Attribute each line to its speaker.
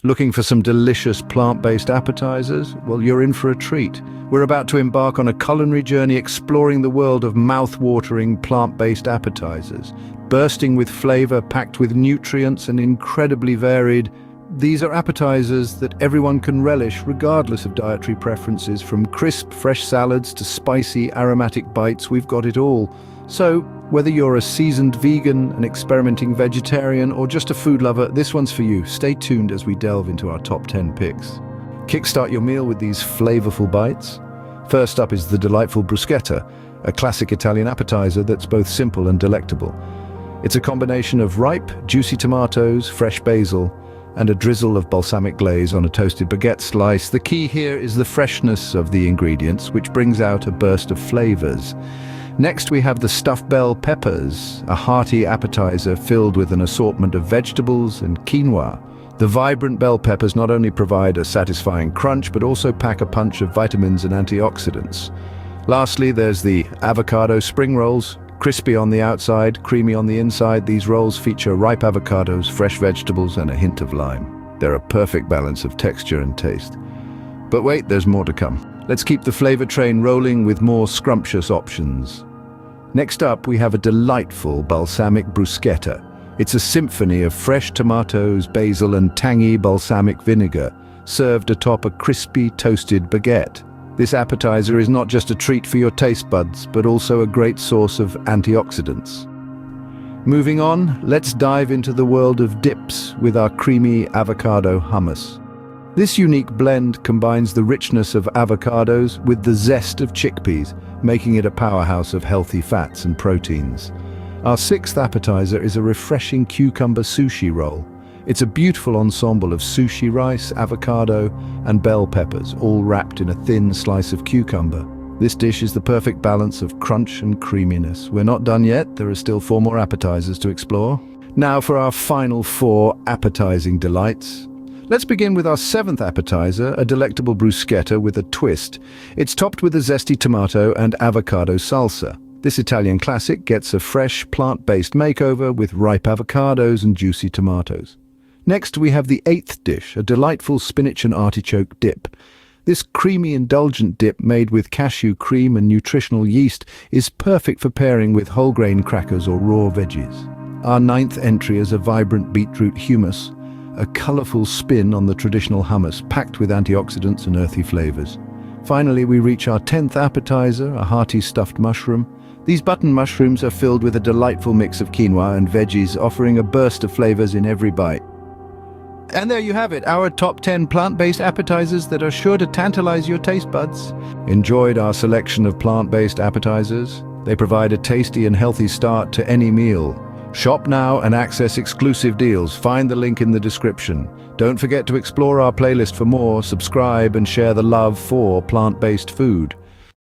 Speaker 1: Looking for some delicious plant-based appetizers? Well, you're in for a treat. We're about to embark on a culinary journey exploring the world of mouth-watering plant-based appetizers. Bursting with flavor, packed with nutrients and incredibly varied, these are appetizers that everyone can relish regardless of dietary preferences. From crisp, fresh salads to spicy, aromatic bites, we've got it all. So, whether you're a seasoned vegan, an experimenting vegetarian, or just a food lover, this one's for you. Stay tuned as we delve into our top 10 picks. Kickstart your meal with these flavorful bites. First up is the delightful bruschetta, a classic Italian appetizer that's both simple and delectable. It's a combination of ripe, juicy tomatoes, fresh basil, and a drizzle of balsamic glaze on a toasted baguette slice. The key here is the freshness of the ingredients, which brings out a burst of flavors. Next, we have the stuffed bell peppers, a hearty appetizer filled with an assortment of vegetables and quinoa. The vibrant bell peppers not only provide a satisfying crunch, but also pack a punch of vitamins and antioxidants. Lastly, there's the avocado spring rolls. Crispy on the outside, creamy on the inside, these rolls feature ripe avocados, fresh vegetables, and a hint of lime. They're a perfect balance of texture and taste. But wait, there's more to come. Let's keep the flavor train rolling with more scrumptious options. Next up, we have a delightful balsamic bruschetta. It's a symphony of fresh tomatoes, basil, and tangy balsamic vinegar, served atop a crispy, toasted baguette. This appetizer is not just a treat for your taste buds, but also a great source of antioxidants. Moving on, let's dive into the world of dips with our creamy avocado hummus. This unique blend combines the richness of avocados with the zest of chickpeas, making it a powerhouse of healthy fats and proteins. Our sixth appetizer is a refreshing cucumber sushi roll. It's a beautiful ensemble of sushi rice, avocado, and bell peppers, all wrapped in a thin slice of cucumber. This dish is the perfect balance of crunch and creaminess. We're not done yet, there are still 4 more appetizers to explore. Now for our final 4 appetizing delights. Let's begin with our 7th appetizer, a delectable bruschetta with a twist. It's topped with a zesty tomato and avocado salsa. This Italian classic gets a fresh, plant-based makeover with ripe avocados and juicy tomatoes. Next, we have the 8th dish, a delightful spinach and artichoke dip. This creamy, indulgent dip made with cashew cream and nutritional yeast is perfect for pairing with whole grain crackers or raw veggies. Our 9th entry is a vibrant beetroot hummus, a colorful spin on the traditional hummus, packed with antioxidants and earthy flavors. Finally, we reach our 10th appetizer, a hearty stuffed mushroom. These button mushrooms are filled with a delightful mix of quinoa and veggies, offering a burst of flavors in every bite. And there you have it, our top 10 plant-based appetizers that are sure to tantalize your taste buds. Enjoyed our selection of plant-based appetizers? They provide a tasty and healthy start to any meal. Shop now and access exclusive deals. Find the link in the description. Don't forget to explore our playlist for more, subscribe, and share the love for plant-based food.